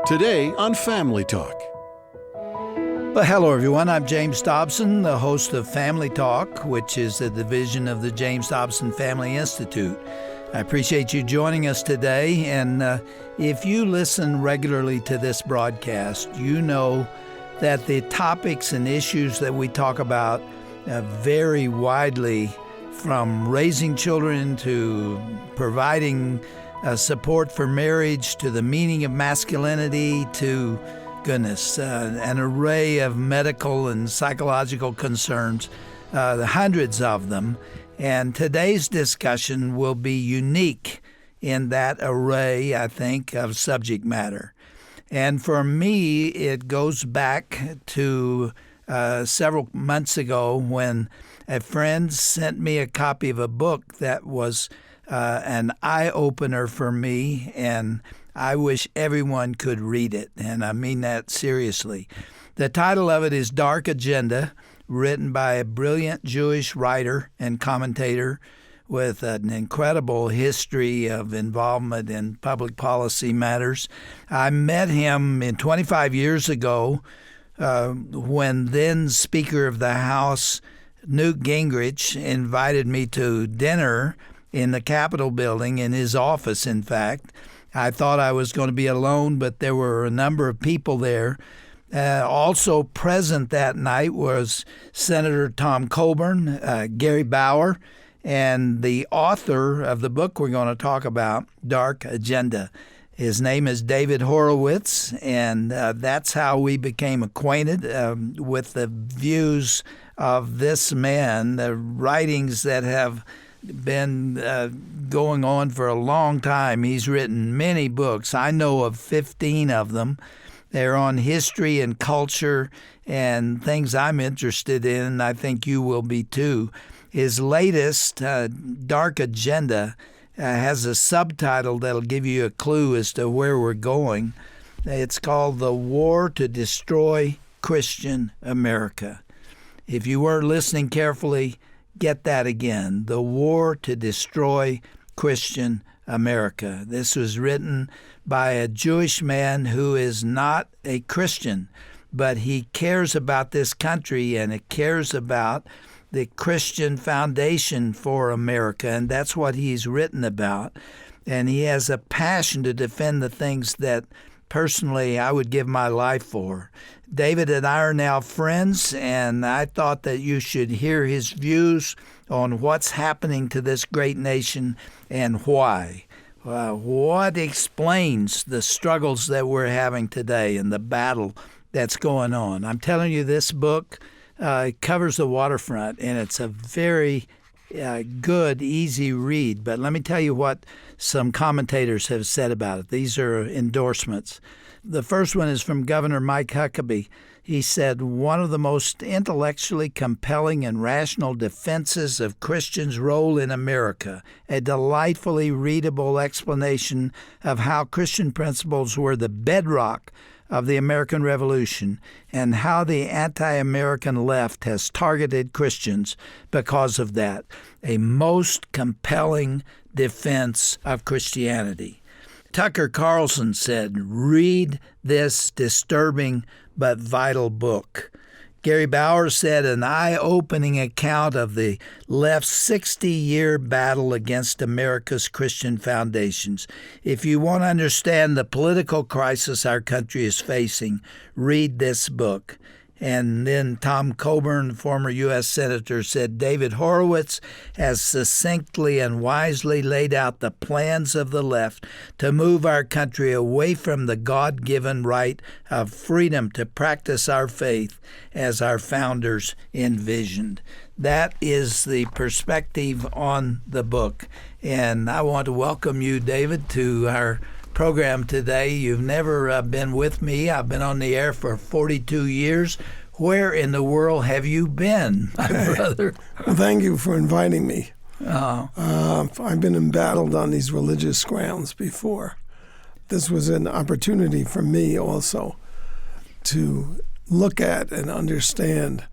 Today on Family Talk. Well, hello, everyone. I'm James Dobson, the host of Family Talk, which is a division of the James Dobson Family Institute. I appreciate you joining us today, and if you listen regularly to this broadcast, you know that the topics and issues that we talk about vary widely, from raising children to providing support for marriage to the meaning of masculinity to, an array of medical and psychological concerns, hundreds of them. And today's discussion will be unique in that array, I think, of subject matter. And for me, it goes back to several months ago when a friend sent me a copy of a book that was an eye-opener for me, and I wish everyone could read it, and I mean that seriously. The title of it is Dark Agenda, written by a brilliant Jewish writer and commentator with an incredible history of involvement in public policy matters. I met him 25 years ago when then Speaker of the House Newt Gingrich invited me to dinner in the Capitol building, in his office, in fact. I thought I was going to be alone, but there were a number of people there. Also present that night was Senator Tom Coburn, Gary Bauer, and the author of the book we're going to talk about, Dark Agenda. His name is David Horowitz, and that's how we became acquainted with the views of this man, the writings that have been going on for a long time. He's written many books. I know of 15 of them. They're on history and culture and things I'm interested in, and I think you will be too. His latest, Dark Agenda, has a subtitle that'll give you a clue as to where we're going. It's called The War to Destroy Christian America. If you weren't listening carefully, get that again. The War to Destroy Christian America. This was written by a Jewish man who is not a Christian, but he cares about this country and it cares about the Christian foundation for America, and that's what he's written about. And he has a passion to defend the things that personally I would give my life for. David and I are now friends, and I thought that you should hear his views on what's happening to this great nation and why. What explains the struggles that we're having today and the battle that's going on. I'm telling you, this book covers the waterfront, and it's a very good, easy read. But let me tell you what some commentators have said about it. These are endorsements. The first one is from Governor Mike Huckabee. He said, one of the most intellectually compelling and rational defenses of Christians' role in America, a delightfully readable explanation of how Christian principles were the bedrock of the American Revolution and how the anti-American left has targeted Christians because of that. A most compelling defense of Christianity. Tucker Carlson said, read this disturbing but vital book. Gary Bauer said, an eye-opening account of the left's 60-year battle against America's Christian foundations. If you want to understand the political crisis our country is facing, read this book. And then Tom Coburn, former U.S. Senator, said David Horowitz has succinctly and wisely laid out the plans of the left to move our country away from the God-given right of freedom to practice our faith as our founders envisioned. That is the perspective on the book. And I want to welcome you, David, to our program today. You've never been with me. I've been on the air for 42 years. Where in the world have you been, my brother? Well, thank you for inviting me. I've been embattled on these religious grounds before. This was an opportunity for me also to look at and understand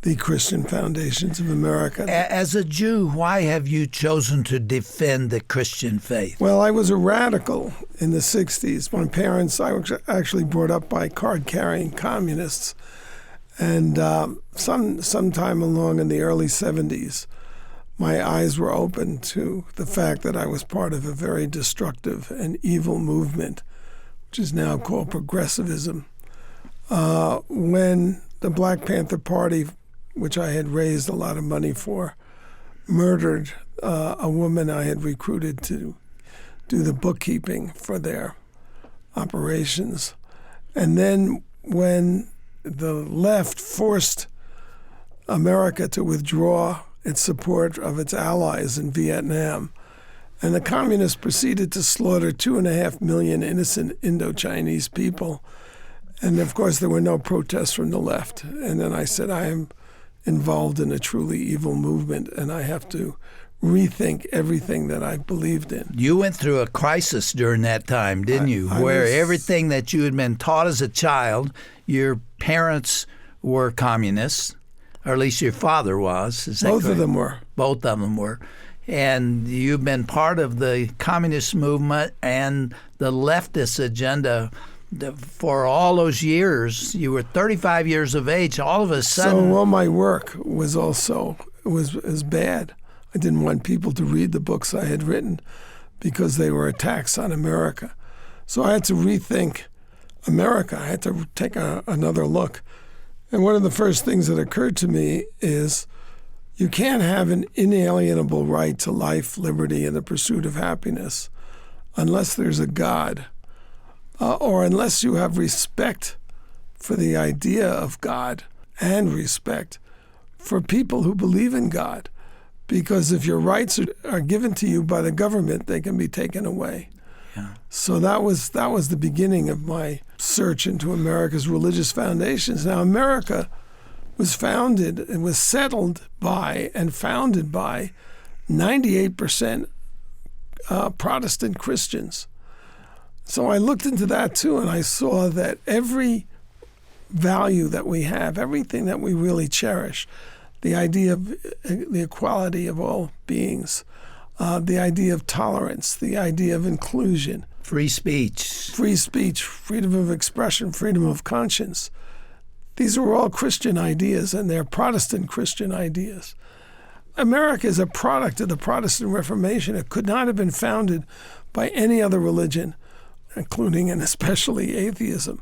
the Christian foundations of America. As a Jew, why have you chosen to defend the Christian faith? Well, I was a radical in the 60s. My parents, I was actually brought up by card-carrying communists. And sometime along in the early 70s, my eyes were opened to the fact that I was part of a very destructive and evil movement, which is now called progressivism. When the Black Panther Party, which I had raised a lot of money for, murdered a woman I had recruited to do the bookkeeping for their operations. And then when the left forced America to withdraw its support of its allies in Vietnam, and the communists proceeded to slaughter 2.5 million innocent Indo-Chinese people. And of course, there were no protests from the left. And then I said, I am involved in a truly evil movement, and I have to rethink everything that I believed in. You went through a crisis during that time, didn't you? Where everything that you had been taught as a child, your parents were communists, or at least your father was. Is that Both correct? of them were. Both of them were. And you've been part of the communist movement and the leftist agenda for all those years. You were 35 years of age. All of a sudden, So all my work was bad. I didn't want people to read the books I had written because they were attacks on America. So I had to rethink America. I had to take another look. And one of the first things that occurred to me is you can't have an inalienable right to life, liberty, and the pursuit of happiness unless there's a God, or unless you have respect for the idea of God and respect for people who believe in God. Because if your rights are given to you by the government, they can be taken away. Yeah. So that was the beginning of my search into America's religious foundations. Now, America was founded and was settled by and founded by 98% Protestant Christians. So I looked into that too, and I saw that every value that we have, everything that we really cherish, the idea of the equality of all beings, the idea of tolerance, the idea of inclusion, free speech, freedom of expression, freedom of conscience. These are all Christian ideas, and they're Protestant Christian ideas. America is a product of the Protestant Reformation. It could not have been founded by any other religion, including and especially atheism.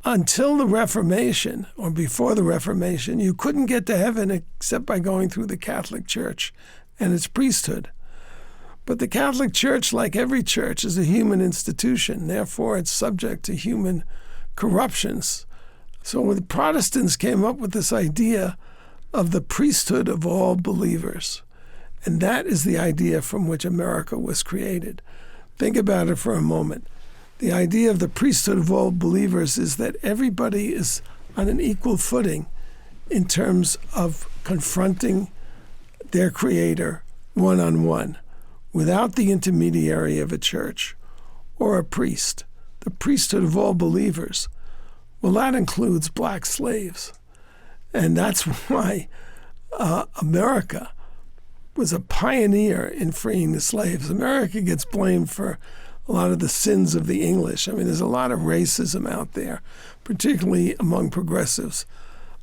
Until the Reformation, or before the Reformation, you couldn't get to heaven except by going through the Catholic Church and its priesthood. But the Catholic Church, like every church, is a human institution. Therefore, it's subject to human corruptions. So the Protestants came up with this idea of the priesthood of all believers. And that is the idea from which America was created. Think about it for a moment. The idea of the priesthood of all believers is that everybody is on an equal footing in terms of confronting their Creator one-on-one, without the intermediary of a church or a priest. The priesthood of all believers. Well, that includes black slaves. And that's why America was a pioneer in freeing the slaves. America gets blamed for a lot of the sins of the English. I mean, there's a lot of racism out there, particularly among progressives.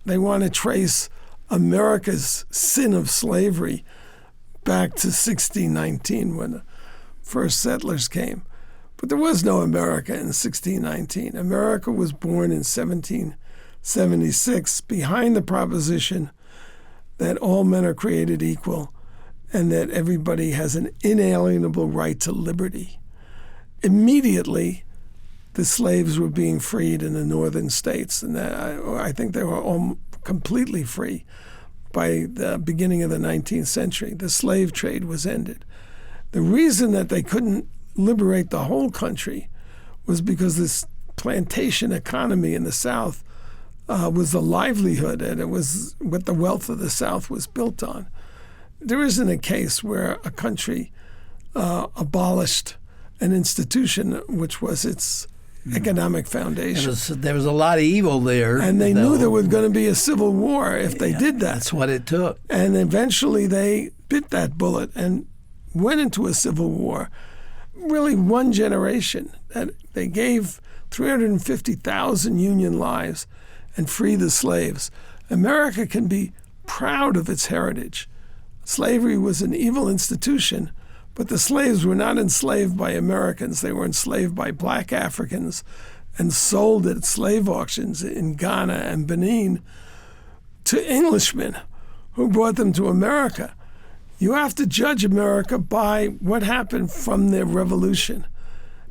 They want to trace America's sin of slavery back to 1619 when the first settlers came. But there was no America in 1619. America was born in 1776 behind the proposition that all men are created equal and that everybody has an inalienable right to liberty. Immediately, the slaves were being freed in the northern states, and I think they were all completely free by the beginning of the 19th century. The slave trade was ended. The reason that they couldn't liberate the whole country was because this plantation economy in the South was the livelihood, and it was what the wealth of the South was built on. There isn't a case where a country abolished an institution which was its economic foundation. There was a lot of evil there. And they knew there was going to be a civil war if they did that. That's what it took. And eventually they bit that bullet and went into a civil war. Really one generation. That they gave 350,000 Union lives and freed the slaves. America can be proud of its heritage. Slavery was an evil institution, but the slaves were not enslaved by Americans. They were enslaved by black Africans and sold at slave auctions in Ghana and Benin to Englishmen who brought them to America. You have to judge America by what happened from their revolution.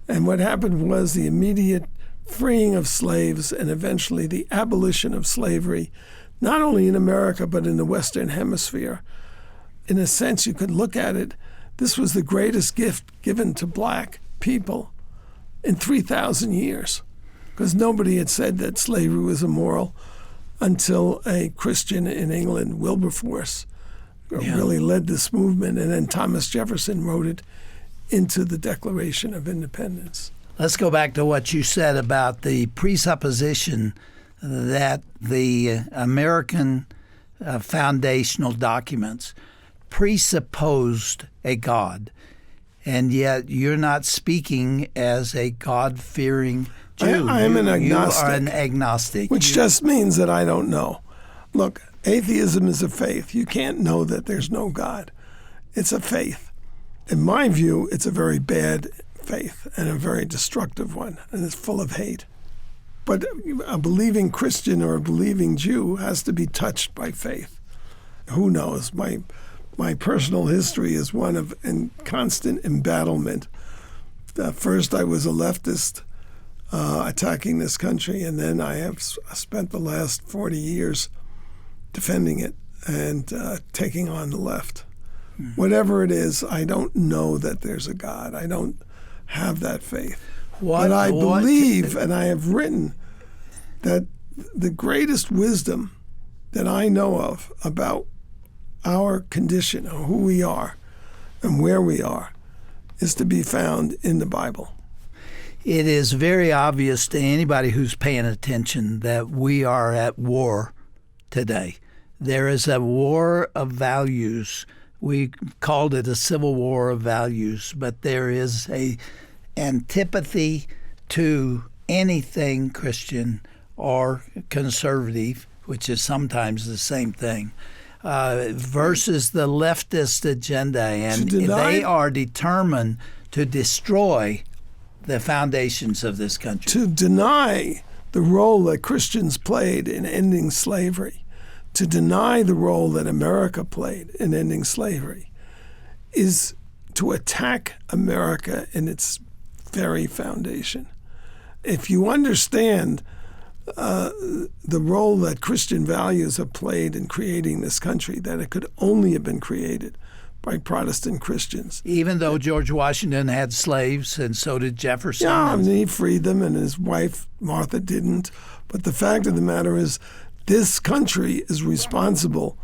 And what happened was the immediate freeing of slaves and eventually the abolition of slavery, not only in America but in the Western Hemisphere. In a sense, you could look at it, this was the greatest gift given to black people in 3,000 years, because nobody had said that slavery was immoral until a Christian in England, Wilberforce, really led this movement, and then Thomas Jefferson wrote it into the Declaration of Independence. Let's go back to what you said about the presupposition that the American foundational documents presupposed a God, and yet you're not speaking as a God-fearing Jew. I am an agnostic. You are an agnostic. Which just means that I don't know. Look, atheism is a faith. You can't know that there's no God. It's a faith. In my view, it's a very bad faith and a very destructive one, and it's full of hate. But a believing Christian or a believing Jew has to be touched by faith. Who knows? My personal history is one of constant embattlement. First, I was a leftist attacking this country, and then I have spent the last 40 years defending it and taking on the left. Whatever it is, I don't know that there's a God. I don't have that faith. But I believe, and I have written, that the greatest wisdom that I know of about our condition, or who we are and where we are, is to be found in the Bible. It is very obvious to anybody who's paying attention that we are at war today. There is a war of values. We called it a civil war of values, but there is a antipathy to anything Christian or conservative, which is sometimes the same thing, versus the leftist agenda. And they are determined to destroy the foundations of this country. To deny the role that Christians played in ending slavery, to deny the role that America played in ending slavery, is to attack America in its very foundation. If you understand the role that Christian values have played in creating this country, that it could only have been created by Protestant Christians. Even though George Washington had slaves, and so did Jefferson. Yeah, and he freed them, and his wife, Martha, didn't. But the fact of the matter is, this country is responsible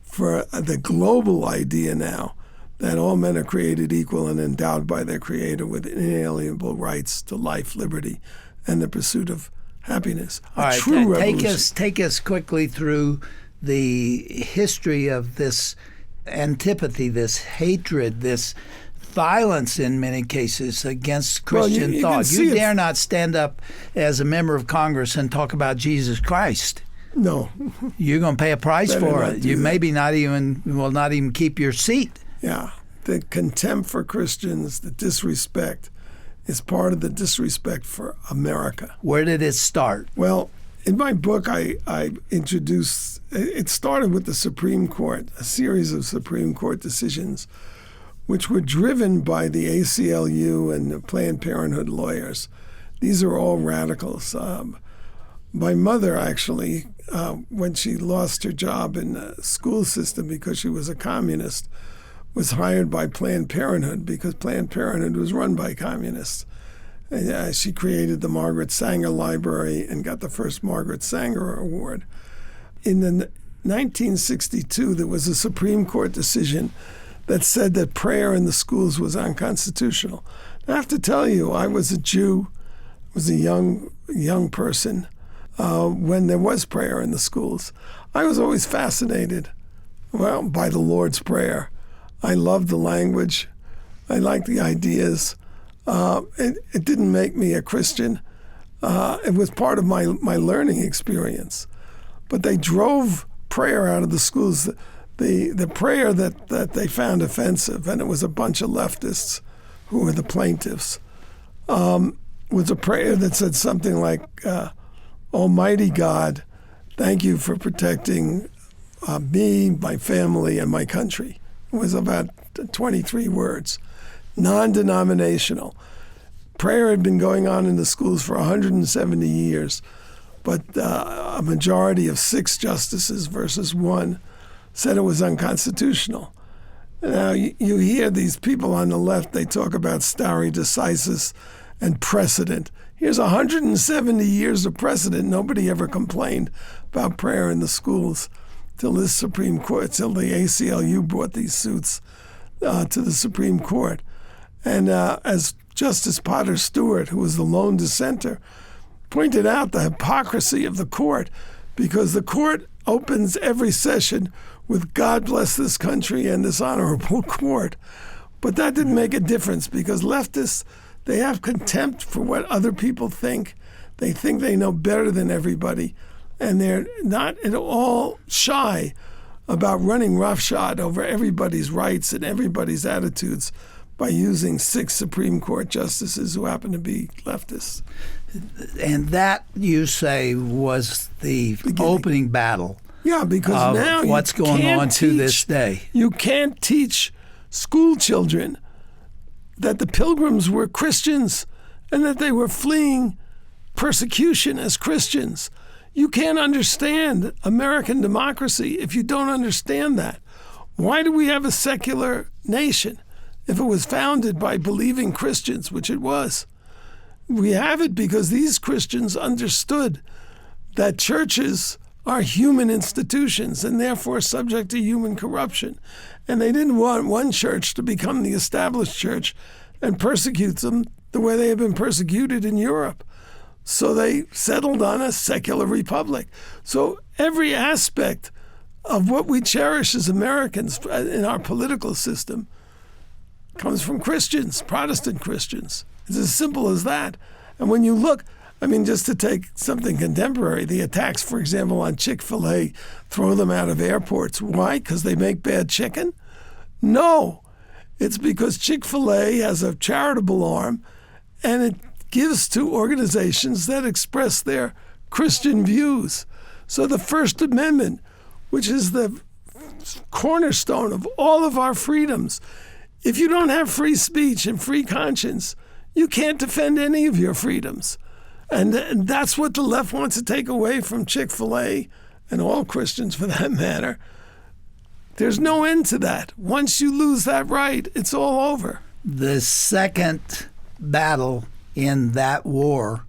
for the global idea now that all men are created equal and endowed by their Creator with inalienable rights to life, liberty, and the pursuit of happiness. All right, true revolution. Take us quickly through the history of this antipathy, this hatred, this violence in many cases against Christian thought. You dare not stand up as a member of Congress and talk about Jesus Christ. No. You're going to pay a price for it. You maybe will not even keep your seat. Yeah. The contempt for Christians, the disrespect, is part of the disrespect for America. Where did it start? Well, in my book, I introduced, it started with the Supreme Court, a series of Supreme Court decisions, which were driven by the ACLU and the Planned Parenthood lawyers. These are all radicals. My mother, actually, when she lost her job in the school system because she was a communist, was hired by Planned Parenthood because Planned Parenthood was run by communists. And, she created the Margaret Sanger Library and got the first Margaret Sanger Award. In 1962, there was a Supreme Court decision that said that prayer in the schools was unconstitutional. I have to tell you, I was a Jew was a young person when there was prayer in the schools. I was always fascinated, by the Lord's Prayer. I loved the language. I liked the ideas. It didn't make me a Christian. It was part of my learning experience. But they drove prayer out of the schools. The prayer that they found offensive, and it was a bunch of leftists who were the plaintiffs, was a prayer that said something like, Almighty God, thank you for protecting me, my family, and my country. It was about 23 words. Non-denominational. Prayer had been going on in the schools for 170 years, but a majority of 6 justices versus 1 said it was unconstitutional. Now, you hear these people on the left, they talk about stare decisis and precedent. Here's 170 years of precedent. Nobody ever complained about prayer in the schools till this Supreme Court, till the ACLU brought these suits to the Supreme Court. And as Justice Potter Stewart, who was the lone dissenter, pointed out the hypocrisy of the court, because the court opens every session with "God bless this country and this honorable court." But that didn't make a difference, because leftists, they have contempt for what other people think. They think they know better than everybody, and they're not at all shy about running roughshod over everybody's rights and everybody's attitudes by using 6 Supreme Court justices who happen to be leftists. And that, you say, was the opening battle. Yeah, because now what's going on to this day. You can't teach school children that the Pilgrims were Christians and that they were fleeing persecution as Christians. You can't understand American democracy if you don't understand that. Why do we have a secular nation if it was founded by believing Christians, which it was? We have it because these Christians understood that churches are human institutions and therefore subject to human corruption. And they didn't want one church to become the established church and persecute them the way they have been persecuted in Europe. So they settled on a secular republic. So every aspect of what we cherish as Americans in our political system comes from Christians, Protestant Christians. It's as simple as that. And when you look, just to take something contemporary, the attacks, for example, on Chick-fil-A, throw them out of airports. Why? Because they make bad chicken? No. It's because Chick-fil-A has a charitable arm, and it gives to organizations that express their Christian views. So the First Amendment, which is the cornerstone of all of our freedoms, if you don't have free speech and free conscience, you can't defend any of your freedoms. And that's what the left wants to take away from Chick-fil-A and all Christians for that matter. There's no end to that. Once you lose that right, it's all over. The second battle in that war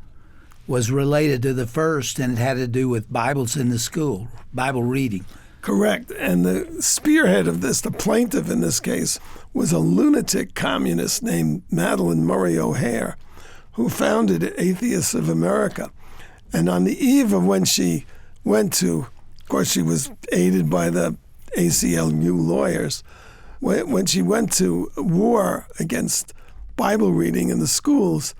was related to the first, and it had to do with Bibles in the school, Bible reading. Correct. And the spearhead of this, the plaintiff in this case, was a lunatic communist named Madalyn Murray O'Hair, who founded Atheists of America. And on the eve of when she went to, of course, she was aided by the ACLU lawyers, when she went to war against Bible reading in the schools,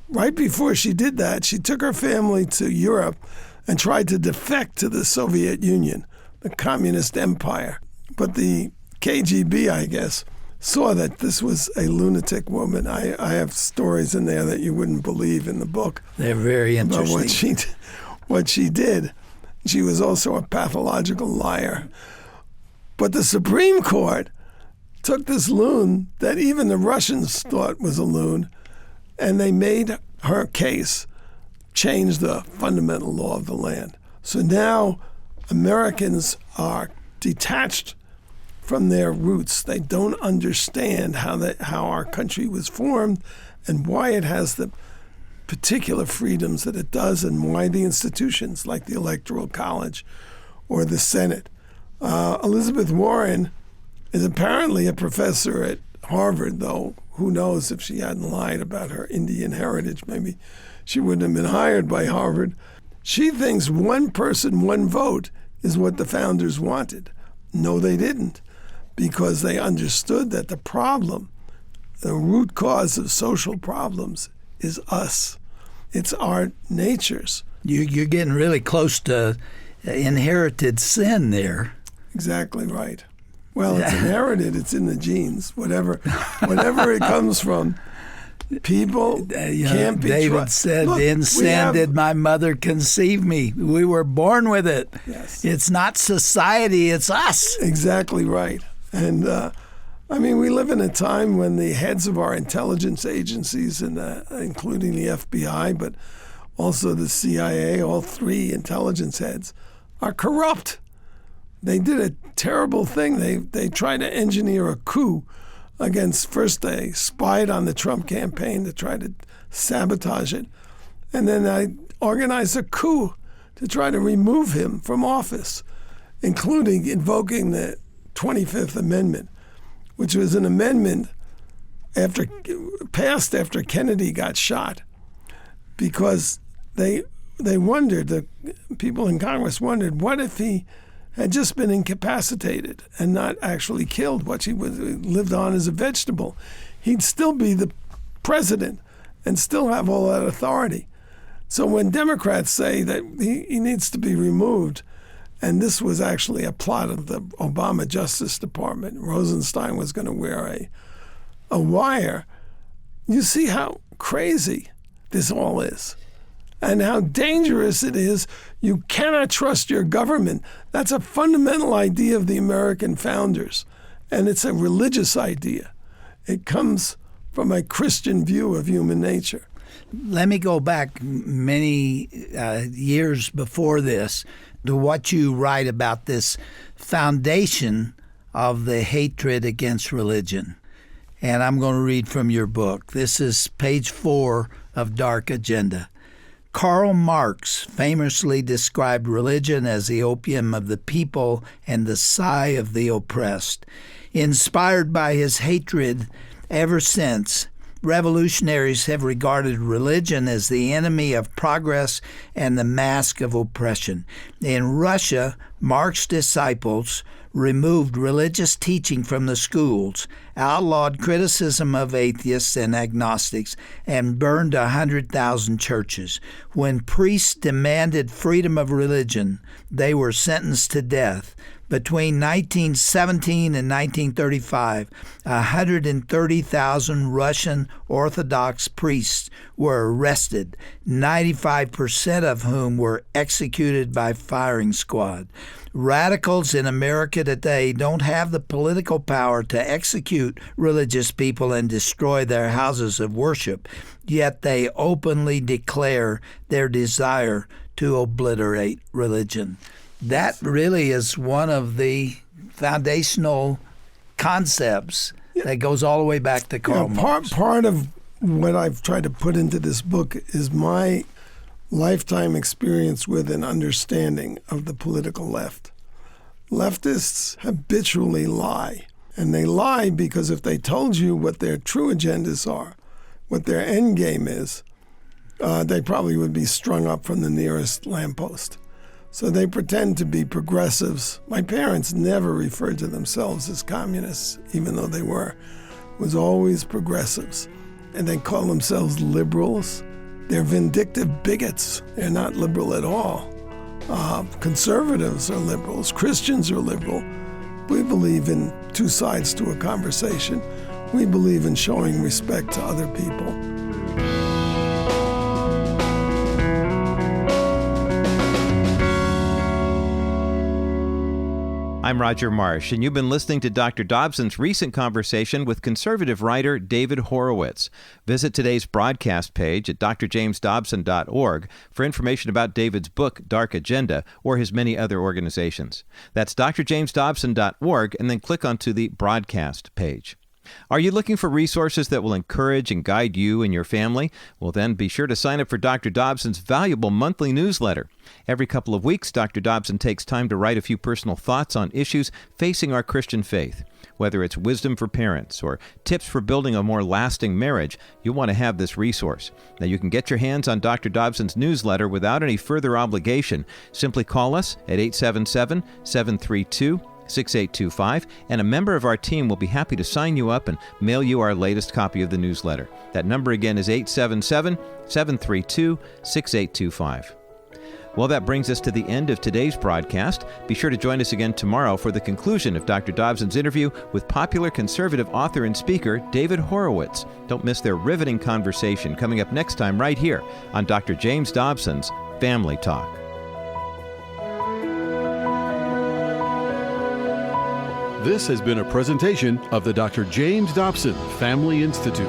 right before she did that, she took her family to Europe and tried to defect to the Soviet Union, the communist empire. But the KGB, I guess, saw that this was a lunatic woman. I have stories in there that you wouldn't believe in the book. They're very interesting. About what she did. She was also a pathological liar. But the Supreme Court took this loon that even the Russians thought was a loon, and they made her case change the fundamental law of the land. So now Americans are detached from their roots. They don't understand how our country was formed and why it has the particular freedoms that it does, and why the institutions like the Electoral College or the Senate. Elizabeth Warren is apparently a professor at Harvard, though. Who knows if she hadn't lied about her Indian heritage? Maybe she wouldn't have been hired by Harvard. She thinks one person, one vote is what the founders wanted. No, they didn't, because they understood that the problem, the root cause of social problems, is us. It's our natures. You're getting really close to inherited sin there. Exactly right. Well, it's inherited. It's in the genes. Whatever it comes from, people can't be. David said, "In sin did my mother conceive me." We were born with it. Yes. It's not society; it's us. Exactly right. And we live in a time when the heads of our intelligence agencies, including the FBI, but also the CIA, all three intelligence heads, are corrupt. They did a terrible thing. They tried to engineer a coup against, first they spied on the Trump campaign to try to sabotage it, and then they organized a coup to try to remove him from office, including invoking the 25th Amendment, which was an amendment passed after Kennedy got shot, because they wondered, the people in Congress wondered, what if he had just been incapacitated and not actually killed, what he lived on as a vegetable? He'd still be the president and still have all that authority. So when Democrats say that he needs to be removed, and this was actually a plot of the Obama Justice Department, Rosenstein was going to wear a wire, you see how crazy this all is and how dangerous it is. You cannot trust your government. That's a fundamental idea of the American founders, and it's a religious idea. It comes from a Christian view of human nature. Let me go back many years before this to what you write about this foundation of the hatred against religion. And I'm going to read from your book. This is page 4 of Dark Agenda. Karl Marx famously described religion as the opium of the people and the sigh of the oppressed. Inspired by his hatred ever since, revolutionaries have regarded religion as the enemy of progress and the mask of oppression. In Russia, Marx's disciples removed religious teaching from the schools, outlawed criticism of atheists and agnostics, and burned 100,000 churches. When priests demanded freedom of religion, they were sentenced to death. Between 1917 and 1935, 130,000 Russian Orthodox priests were arrested, 95% of whom were executed by firing squad. Radicals in America today don't have the political power to execute religious people and destroy their houses of worship, yet they openly declare their desire to obliterate religion. That really is one of the foundational concepts that goes all the way back to Karl Marx. Part of what I've tried to put into this book is my lifetime experience with an understanding of the political left. Leftists habitually lie, and they lie because if they told you what their true agendas are, what their end game is, they probably would be strung up from the nearest lamppost. So they pretend to be progressives. My parents never referred to themselves as communists, even though they were. It was always progressives. And they call themselves liberals. They're vindictive bigots. They're not liberal at all. Conservatives are liberals. Christians are liberal. We believe in two sides to a conversation. We believe in showing respect to other people. I'm Roger Marsh, and you've been listening to Dr. Dobson's recent conversation with conservative writer David Horowitz. Visit today's broadcast page at drjamesdobson.org for information about David's book, Dark Agenda, or his many other organizations. That's drjamesdobson.org, and then click onto the broadcast page. Are you looking for resources that will encourage and guide you and your family? Well, then be sure to sign up for Dr. Dobson's valuable monthly newsletter. Every couple of weeks, Dr. Dobson takes time to write a few personal thoughts on issues facing our Christian faith. Whether it's wisdom for parents or tips for building a more lasting marriage, you'll want to have this resource. Now, you can get your hands on Dr. Dobson's newsletter without any further obligation. Simply call us at 877-732-6825, and a member of our team will be happy to sign you up and mail you our latest copy of the newsletter. That number again is 877-732-6825. Well, that brings us to the end of today's broadcast. Be sure to join us again tomorrow for the conclusion of Dr. Dobson's interview with popular conservative author and speaker David Horowitz. Don't miss their riveting conversation coming up next time right here on Dr. James Dobson's Family Talk. This has been a presentation of the Dr. James Dobson Family Institute.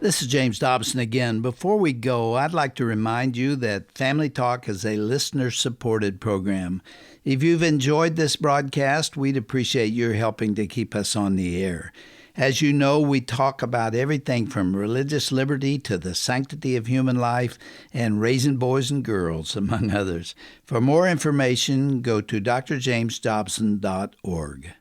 This is James Dobson again. Before we go, I'd like to remind you that Family Talk is a listener-supported program. If you've enjoyed this broadcast, we'd appreciate your helping to keep us on the air. As you know, we talk about everything from religious liberty to the sanctity of human life and raising boys and girls, among others. For more information, go to drjamesdobson.org.